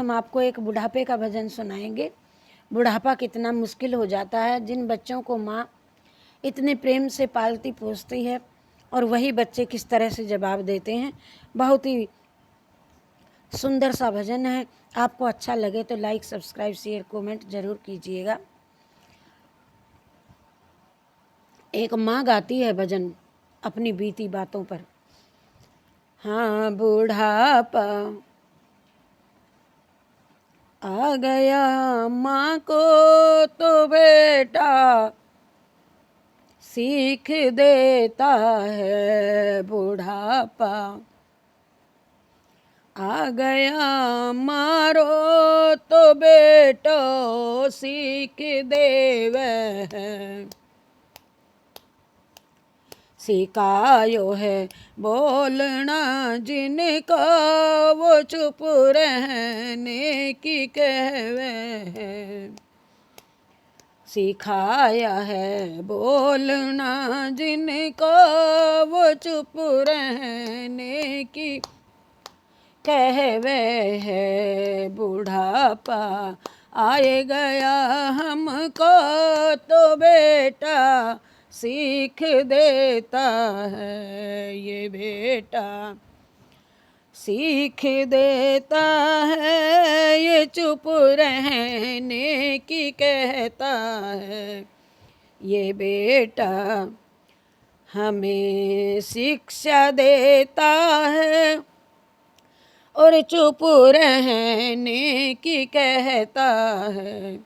हम आपको एक बुढ़ापे का भजन सुनाएंगे। बुढ़ापा कितना मुश्किल हो जाता है, जिन बच्चों को माँ इतने प्रेम से पालती पोसती है और वही बच्चे किस तरह से जवाब देते हैं। बहुत ही सुंदर सा भजन है। आपको अच्छा लगे तो लाइक, सब्सक्राइब, शेयर, कमेंट जरूर कीजिएगा। एक माँ गाती है भजन अपनी बीती बातों पर। हाँ, बुढ़ापा आ गया माँ को तो बेटा सीख देता है। बुढ़ापा आ गया मारो तो बेटो सीख देवे है। सिखायो है बोलना जिनको वो चुप रहने की कहवे है। सिखाया है बोलना जिनको वो चुप रहने की कहवे है। बुढ़ापा आए गया हमको तो बेटा सीख देता है। ये बेटा सीख देता है, ये चुप रहने की कहता है। ये बेटा हमें शिक्षा देता है और चुप रहने की कहता है।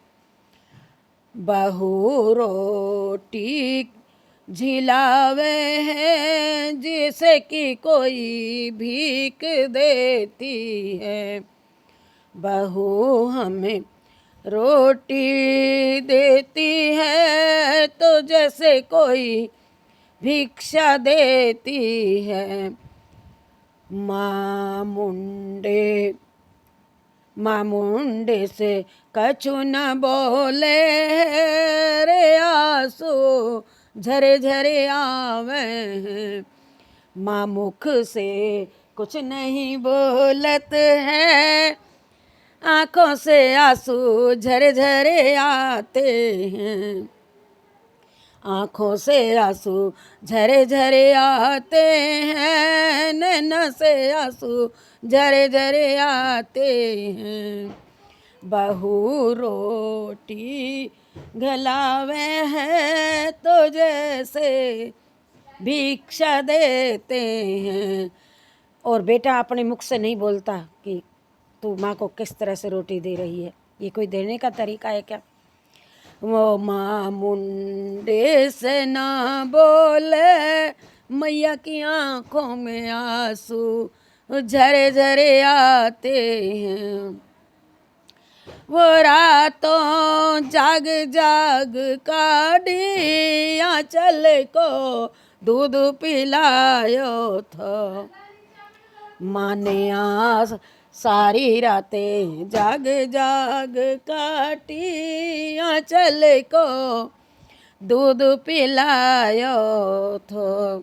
बहू रोटी झिलावे है जिसे कि कोई भीख देती है। बहू हमें रोटी देती है तो जैसे कोई भिक्षा देती है। माँ मुंडे से कछु न बोले रे आंसू झरे झरे आवे हैं। माँ मुख से कुछ नहीं बोलत है, आँखों से आंसू झरे झरे आते हैं। आँखों से आंसू झरे झरे आते हैं, नैना से आंसू झरे झरे आते हैं। बहू रोटी गलावे हैं तो जैसे भिक्षा देते हैं। और बेटा अपने मुख से नहीं बोलता कि तू माँ को किस तरह से रोटी दे रही है। ये कोई देने का तरीका है क्या? वो माँ मुंडे से ना बोले, मैया की आँखों में आंसू झरे झरे आते हैं। वो रातों जाग जाग काढ़ी आंचल को दूध पिलायो था। माँ ने सारी रातें जाग जाग काटी आंचल को दूध पिलायो थो।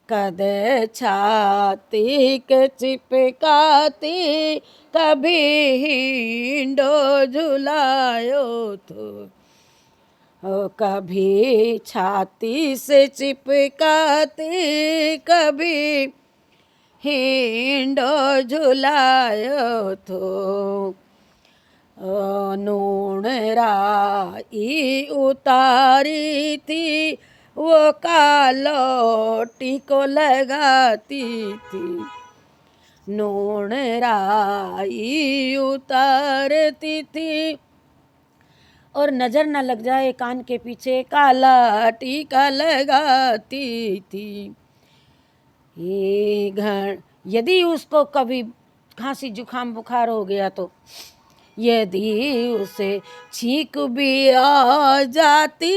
कदे छाती के चिपकाती कभी हिंडो झुलायो थो। कभी छाती से चिपकाती कभी हिंडो झुलायो थो। नून राई उतारी थी वो कालोटी को लगाती थी। नून राई उतारती थी और नजर न लग जाए कान के पीछे काला टीका लगाती थी। यदि उसको कभी खांसी जुखाम बुखार हो गया तो यदि उसे छींक भी आ जाती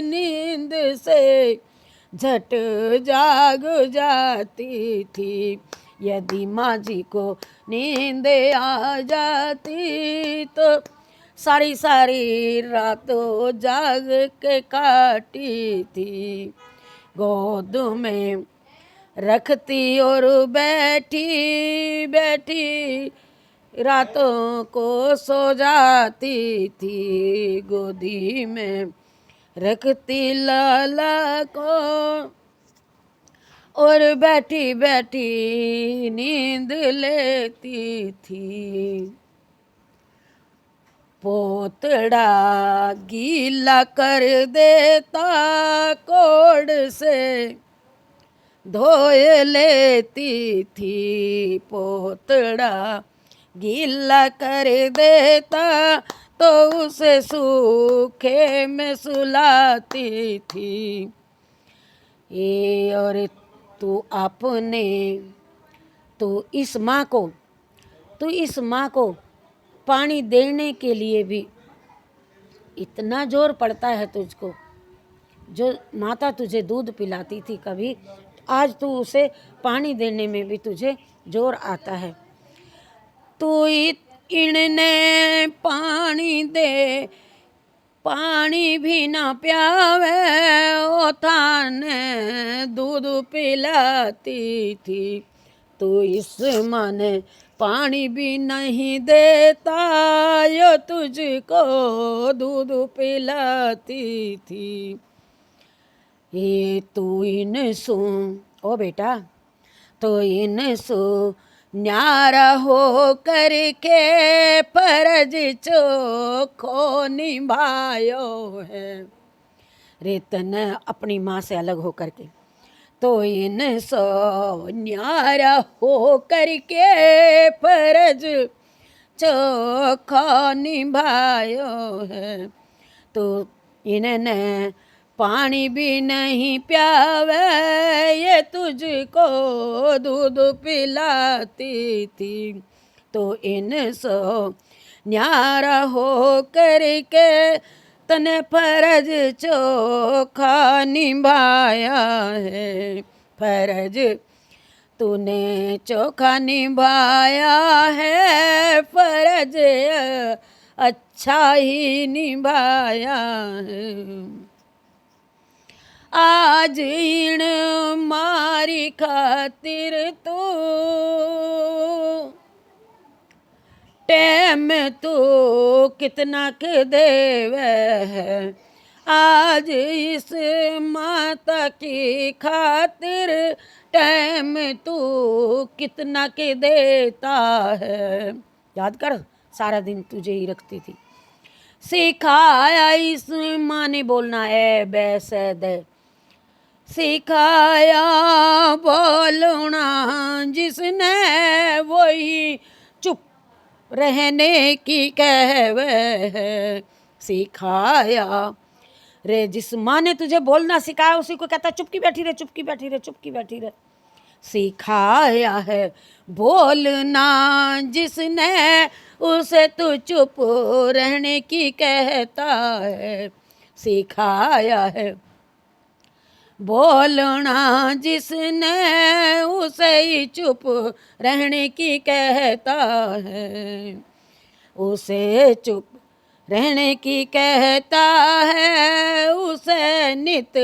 नींद से झट जाग जाती थी। यदि माँ जी को नींद आ जाती तो सारी सारी रातों जाग के काटी थी। गोद में रखती और बैठी बैठी रातों को सो जाती थी, गोदी में रखती लाला को, और बैठी बैठी नींद लेती थी। पोतड़ा गीला कर देता कोड़ से धोए लेती थी। पोतड़ा गीला कर देता तो उसे सूखे में सुलाती थी। ये और तू इस माँ को पानी देने के लिए भी इतना जोर पड़ता है तुझको। जो माता तुझे दूध पिलाती थी कभी, आज तू उसे पानी देने में भी तुझे जोर आता है। तू इनने पानी दे, पानी भी ना प्यावे, ओ थाने दूध पिलाती थी। तू इस माँ ने पानी भी नहीं देता, यो तुझको दूध पिलाती थी। ये तू इन सो, ओ बेटा, तो इन सो न्यारा हो करके फर्ज चोखो निभायो है। रेतन अपनी माँ से अलग हो करके, तो इन सो न्यारा हो करके फर्ज चोखो निभायो है। तो इन्हें पानी भी नहीं प्यावे, ये तुझको दूध पिलाती थी। तो इन सो न्यारा हो करके तने फर्ज चोखा निभाया है। फर्ज तूने चोखा निभाया है, फर्ज अच्छा ही निभाया है। आज इन मारी खातिर तू टैम तू कितना के देवे है। आज इस माता की खातिर टैम तू कितना के देता है। याद कर, सारा दिन तुझे ही रखती थी। सिखाया इस माँ ने बोलना है बैसद, सिखाया बोलना जिसने वही चुप रहने की कहवे है। सिखाया रे, जिस माँ ने तुझे बोलना सिखाया उसी को कहता चुप की बैठी रहे, चुप की बैठी रहे, चुप की बैठी रहे। सिखाया है बोलना जिसने, उसे तू चुप रहने की कहता है। सिखाया है बोलना जिसने, उसे ही चुप रहने की कहता है। उसे चुप रहने की कहता है, उसे नित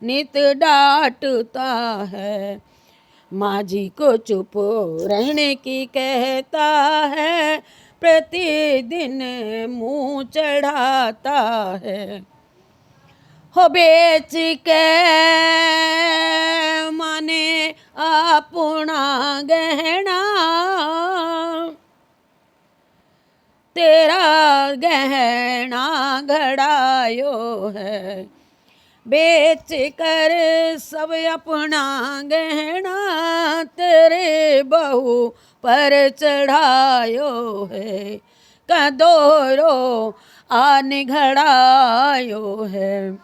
नित डांटता है। माँ जी को चुप रहने की कहता है, प्रतिदिन मुँह चढ़ाता है। हो बेच के माने अपना गहना, तेरा गहना घड़ायो है। बेच कर सब अपना गहना, तेरे बहू पर चढ़ायो है। कदोरो आन घड़ायो है।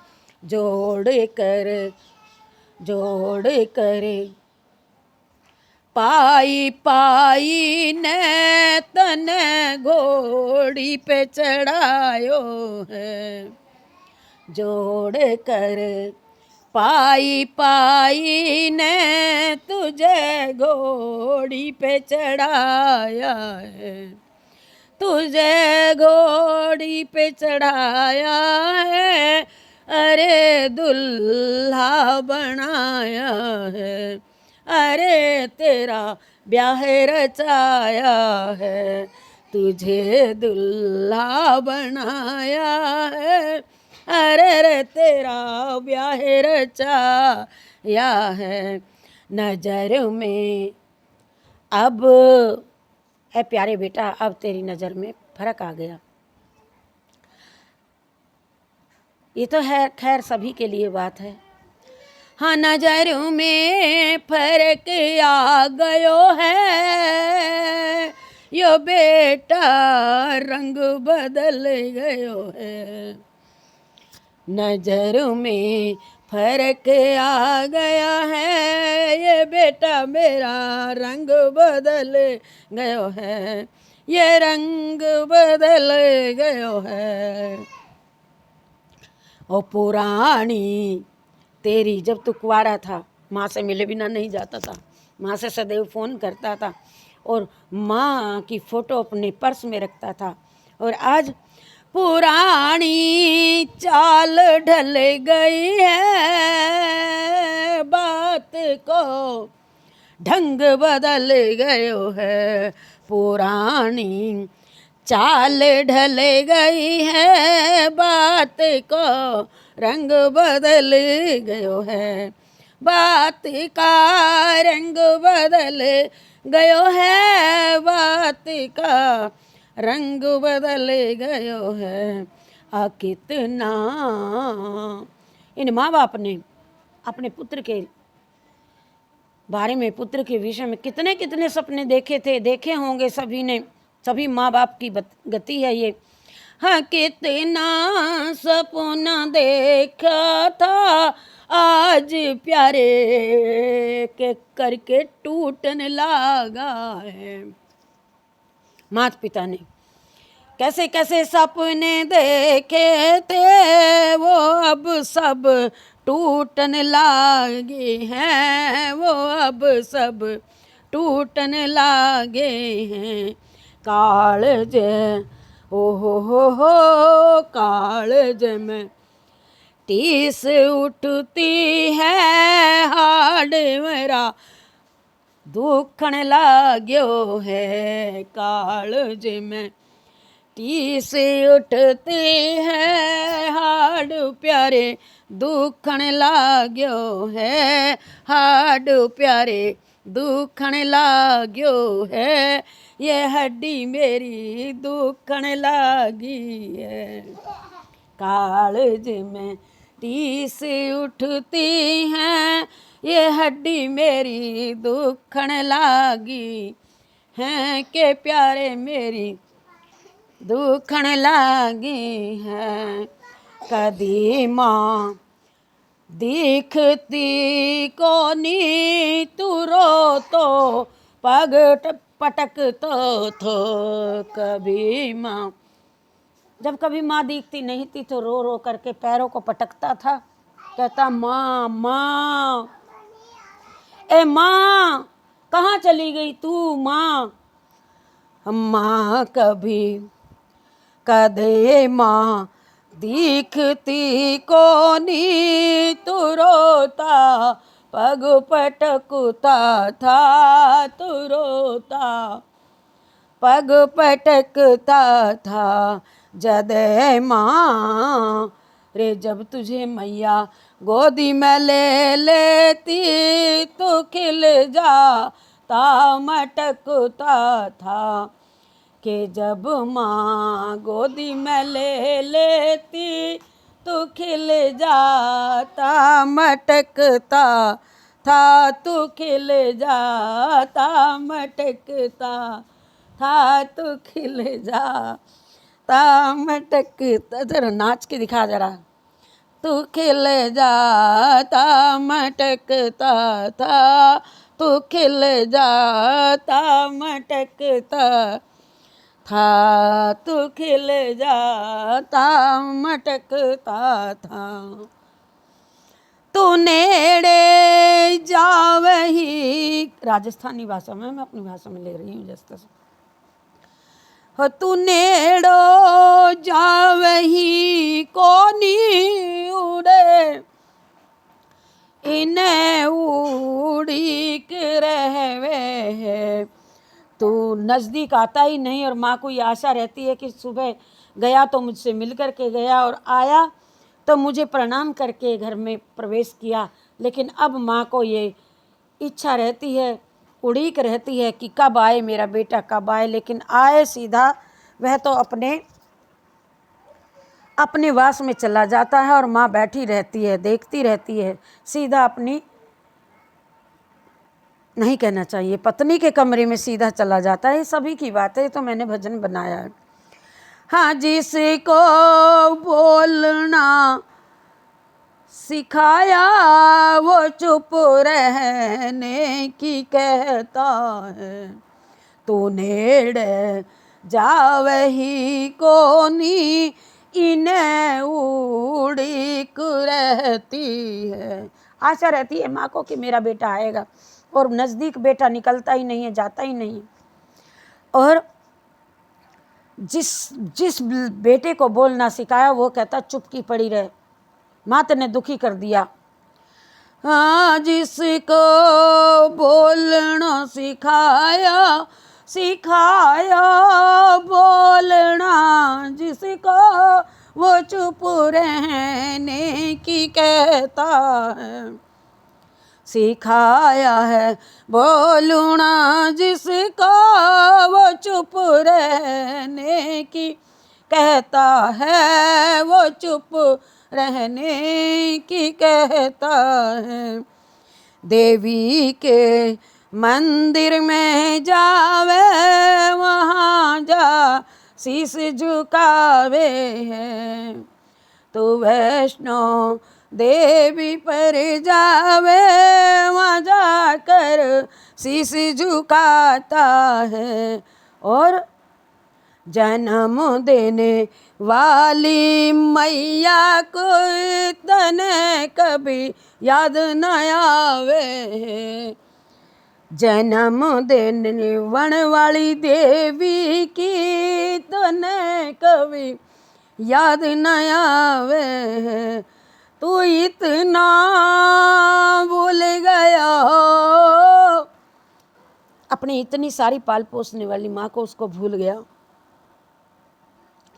जोड़ कर पाई पाई ने तने घोड़ी पे चढ़ायो है। जोड़ कर पाई पाई ने तुझे घोड़ी पे चढ़ाया है। तुझे घोड़ी पे चढ़ाया है, अरे दुल्हा बनाया है। अरे तेरा ब्याह रचाया है, तुझे दुल्हा बनाया है, अरे रे तेरा ब्याह रचाया है। नजर में अब, ऐ प्यारे बेटा, अब तेरी नज़र में फर्क आ गया। ये तो है खैर सभी के लिए बात है। हाँ, नजरों में फर्क आ गयो है, यो बेटा रंग बदल गयो है। नजरों में फर्क आ गया है, ये बेटा मेरा रंग बदल गयो है, ये रंग बदल गयो है। और पुरानी तेरी, जब तू कुंवारा था, माँ से मिले बिना नहीं जाता था, माँ से सदैव फ़ोन करता था और माँ की फ़ोटो अपने पर्स में रखता था। और आज पुरानी चाल ढल गई है, बात को ढंग बदल गयो है। पुरानी चाल ढल गई है, बात को रंग बदल गयो है, बात का रंग बदल गयो है, बात का रंग बदल गयो है। कितना इन माँ बाप ने अपने पुत्र के बारे में, पुत्र के विषय में कितने कितने सपने देखे थे, देखे होंगे सभी ने, सभी माँ बाप की गति है ये। हाँ, कितना सपना देखा था, आज प्यारे के करके टूटने लगा है। माता पिता ने कैसे कैसे सपने देखे थे, वो अब सब टूटने लागे हैं, वो अब सब टूटने लागे हैं। कालज ओ हो कालज में टीस उठती है, हाड मेरा दुखन लाग्यो है। कालज में टीस उठती है, हाड प्यारे दुखन लाग्यो है, हाड प्यारे दुखन लाग्यो है, ये हड्डी मेरी दुखन लागी है। कालज में टीस उठती है, ये हड्डी मेरी दुखन लागी है, के प्यारे मेरी दुखन लागी है। कदी माँ दिखती कोनी, तू रो तो पग पटक तो कभी माँ, जब कभी माँ दिखती नहीं थी तो रो रो करके पैरों को पटकता था, कहता माँ माँ, ए माँ कहाँ चली गई तू माँ। माँ कभी कदे माँ दिखती कोनी, तू रोता पग पटकता था, तू रोता पग पटकता था। जदे माँ रे, जब तुझे मैया गोदी में ले लेती, तो खिल जाता मटकता था। कि जब माँ गोदी में ले लेती, तो खिल जाता मटकता था, तू खिल जाता मटकता था, तू खिल जाता मटकता। जरा नाच के दिखा जरा। तू खिल जाता मटकता था, तू खिल जाता मटकता था, तू खिल जाता मटकता था। तू नेड़े जावही, राजस्थानी भाषा में, मैं अपनी भाषा में ले रही हूँ जैसे हो। तू नेड़ो जावही कोनी उड़े, इन्हें उड़ी के रहवे है। तो नज़दीक आता ही नहीं। और माँ को ये आशा रहती है कि सुबह गया तो मुझसे मिल कर के गया, और आया तो मुझे प्रणाम करके घर में प्रवेश किया। लेकिन अब माँ को ये इच्छा रहती है, उड़ीक रहती है कि कब आए मेरा बेटा, कब आए। लेकिन आए सीधा वह तो अपने वास में चला जाता है, और माँ बैठी रहती है, देखती रहती है। सीधा अपनी, नहीं कहना चाहिए, पत्नी के कमरे में सीधा चला जाता है। ये सभी की बात है, तो मैंने भजन बनाया है। हाँ, जिसको बोलना सिखाया वो चुप रहने की कहता है, तू नेड़े जावही कोनी इन्हें उड़ीक रहती है। आशा रहती है माँ को कि मेरा बेटा आएगा, और नज़दीक बेटा निकलता ही नहीं है, जाता ही नहीं। और जिस बेटे को बोलना सिखाया वो कहता चुप की पड़ी रहे। माँ ने दुखी कर दिया। हाँ, जिसको बोलना सिखाया बोलना, जिसको वो चुप रहने की कहता है, सिखाया है बोलना जिसको वो चुप रहने की कहता है, वो चुप रहने की कहता है। देवी के मंदिर में जावे वहाँ जा शीश झुकावे है, तो वैष्णो देवी पर जावे वहाँ जाकर शीश झुकाता है। और जन्म देने वाली मैया को तने कभी याद न आवे, जन्म देने वाली देवी की तने कभी याद न आवे, तू इतना भूल गया हो। अपनी इतनी सारी पाल पोसने वाली माँ को उसको भूल गया,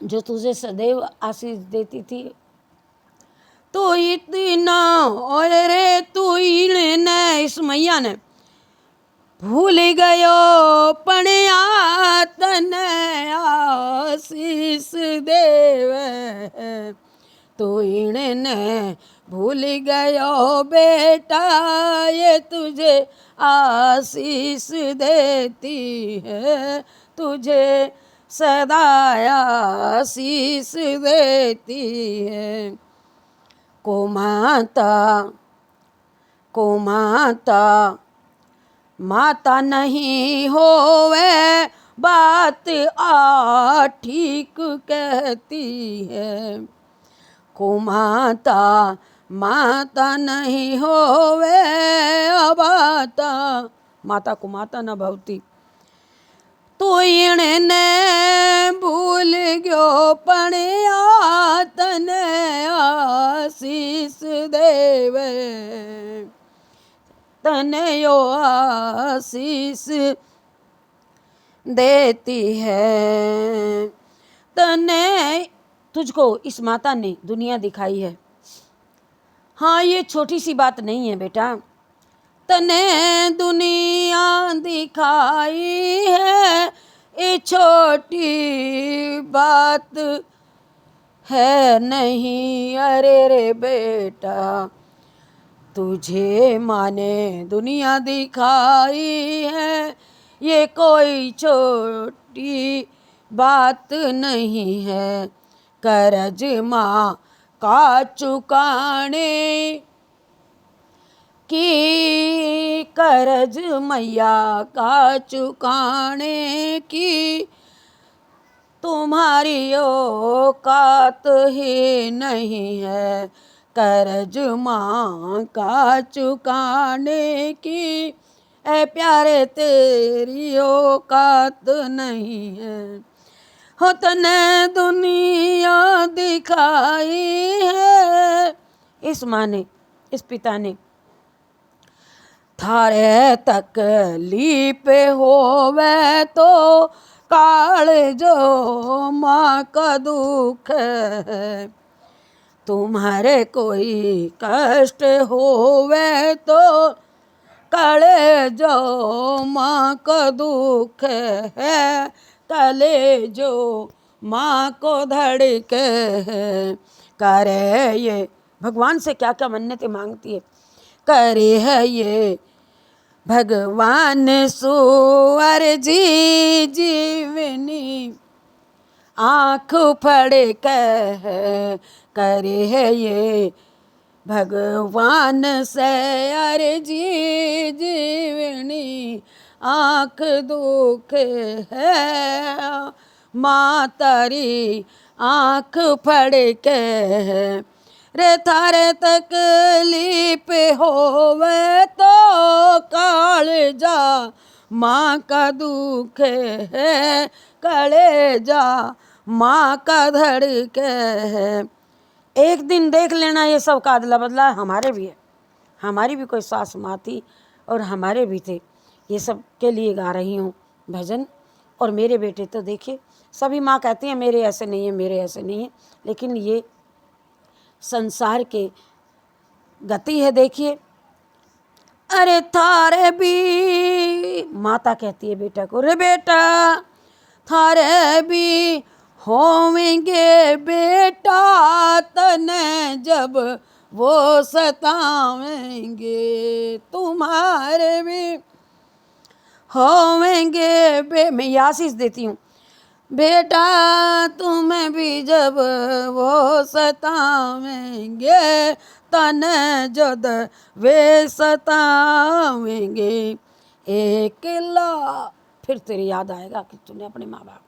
जो तुझे सदैव आशीष देती थी। तो इतना और रे तू ने इस मैया ने भूल गयो पणिया तने आशीष देवे, तो इन्हें भूल गयो बेटा ये तुझे आशीष देती है, तुझे सदा आशीष देती है। को माता माता नहीं होवे बात आ ठीक कहती है, को माता नहीं होवे बाता, माता को माता न भवती, तो इन्हें भूल गयो पणिया तने आशीष देवे, तने यो आशीष देती है। तने तुझको इस माता ने दुनिया दिखाई है। हाँ, ये छोटी सी बात नहीं है बेटा, तने दुनिया दिखाई है, ये छोटी बात है नहीं। अरे रे बेटा, तुझे माने दुनिया दिखाई है, ये कोई छोटी बात नहीं है। करज माँ का चुकाने की, करज मैया का चुकाने की तुम्हारी औकात ही नहीं है, करज माँ का चुकाने की ऐ प्यारे तेरी औकात नहीं है। हो तने दुनिया दिखाई है, इस माँ ने, इस पिता ने थारे तकलीफ होवे तो काल जो माँ का दुख है। तुम्हारे कोई कष्ट होवे तो काले जो माँ का दुख है। काले जो माँ को धड़के है। करे ये भगवान से क्या क्या मन्नतें मांगती है। करे है ये भगवान सुअर जी जीवनी आँख फड़ के करे है ये भगवान से अरे जी जीवनी आँख दुख है। माँ तारी आँख फड़ के रे थारे तकलीफ होवे तो काल जा माँ का दुख है। काले जा माँ का धड़के है। एक दिन देख लेना ये सब का अदला बदला हमारे भी है। हमारी भी कोई सास माँ थी और हमारे भी थे। ये सब के लिए गा रही हूँ भजन। और मेरे बेटे तो देखिए सभी माँ कहती हैं मेरे ऐसे नहीं है, मेरे ऐसे नहीं है, लेकिन ये संसार के गति है। देखिए अरे थारे भी माता कहती है बेटा को, रे बेटा थारे भी होवेंगे बेटा तने जब वो सतावेंगे। तुम्हारे भी होवेंगे मैं ये आशीष देती हूँ बेटा तुम्हें भी जब वो सतावेंगे तने जद वे सतावेंगे। अकेला फिर तेरी याद आएगा कि तूने अपने माँ बाप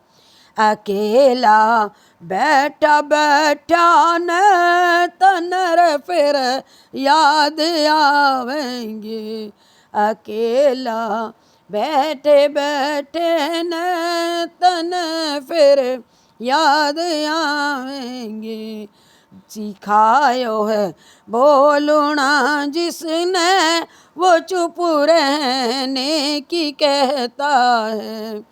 अकेला बैठा बैठा न तनर फिर याद आवेंगे। अकेला बैठे बैठे न तन फिर याद आवेंगे। सिखायो है बोलना जिसने वो चुप रहने की कहता है।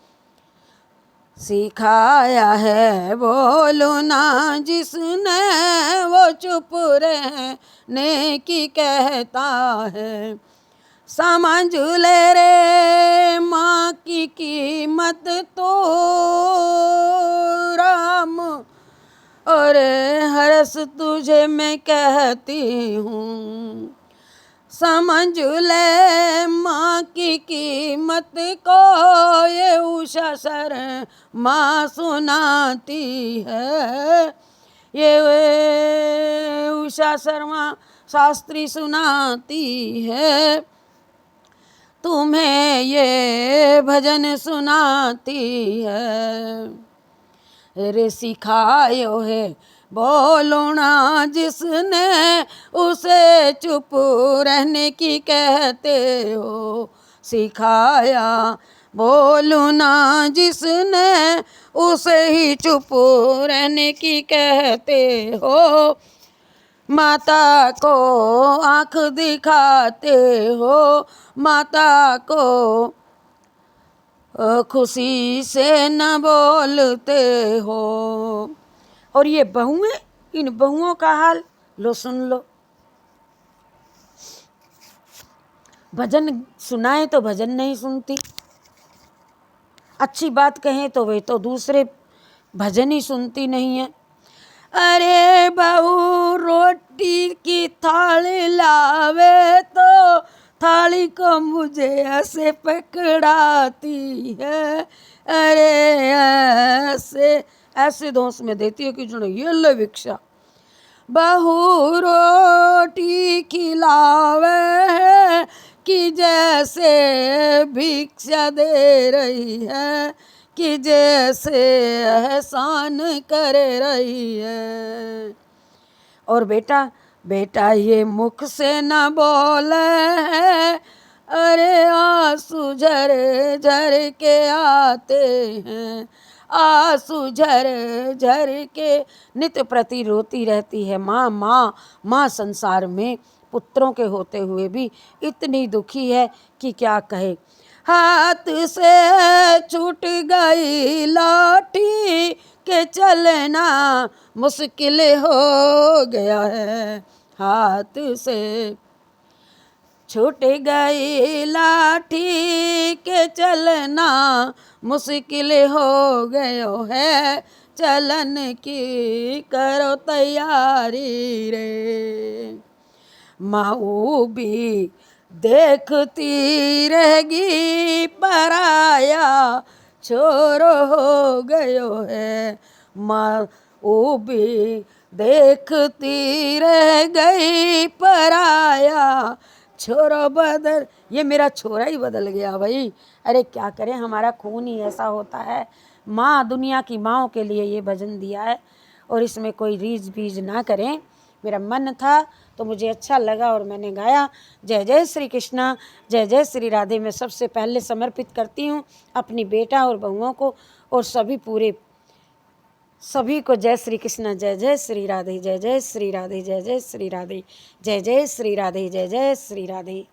सिखाया है बोलना जिसने वो चुप रहने की कहता है। समझ ले रे माँ की कीमत तो राम और हरस तुझे मैं कहती हूँ। समझ ले माँ की कीमत को ये उषा सर माँ सुनाती है। ये उषा शर्मा शास्त्री सुनाती है। तुम्हें ये भजन सुनाती है। रे सिखायो है बोलना जिसने उसे चुप रहने की कहते हो। सिखाया बोलना जिसने उसे ही चुप रहने की कहते हो। माता को आँख दिखाते हो। माता को खुशी से न बोलते हो। और ये बहुएं, इन बहुओं का हाल लो सुन लो। भजन सुनाए तो भजन नहीं सुनती, अच्छी बात कहें तो वे तो दूसरे भजन ही सुनती नहीं है। अरे बहू रोटी की थाली लावे तो थाली को मुझे ऐसे पकड़ाती है। अरे ऐसे ऐसे दोस्त में देती है कि जो ये ले भिक्षा। बहू रोटी खिलावे कि जैसे भिक्षा दे रही है, कि जैसे एहसान कर रही है। और बेटा बेटा ये मुख से न बोले, अरे आंसू झर झर के आते हैं। आंसू झर झर के नित्य प्रति रोती रहती है। माँ माँ माँ संसार में पुत्रों के होते हुए भी इतनी दुखी है कि क्या कहे। हाथ से छूट गई लाठी के चलना मुश्किल हो गया है। हाथ से छूट गई लाठी के चलना मुश्किल हो गयो है। चलन की करो तैयारी रे। माऊ भी देखती रहेगी पराया छोर हो गयो है। माऊ भी देखती रह गई पराया छोरो बदल। ये मेरा छोरा ही बदल गया भाई। अरे क्या करें, हमारा खून ही ऐसा होता है। माँ, दुनिया की माँओं के लिए ये भजन दिया है और इसमें कोई रीझ बीज ना करें। मेरा मन था तो मुझे अच्छा लगा और मैंने गाया। जय जय श्री कृष्णा, जय जय श्री राधे। मैं सबसे पहले समर्पित करती हूँ अपनी बेटा और बहुओं को और सभी को जय श्री कृष्ण, जय जय श्री राधे, जय जय श्री राधे, जय जय श्री राधे, जय जय श्री राधे, जय जय श्री राधे।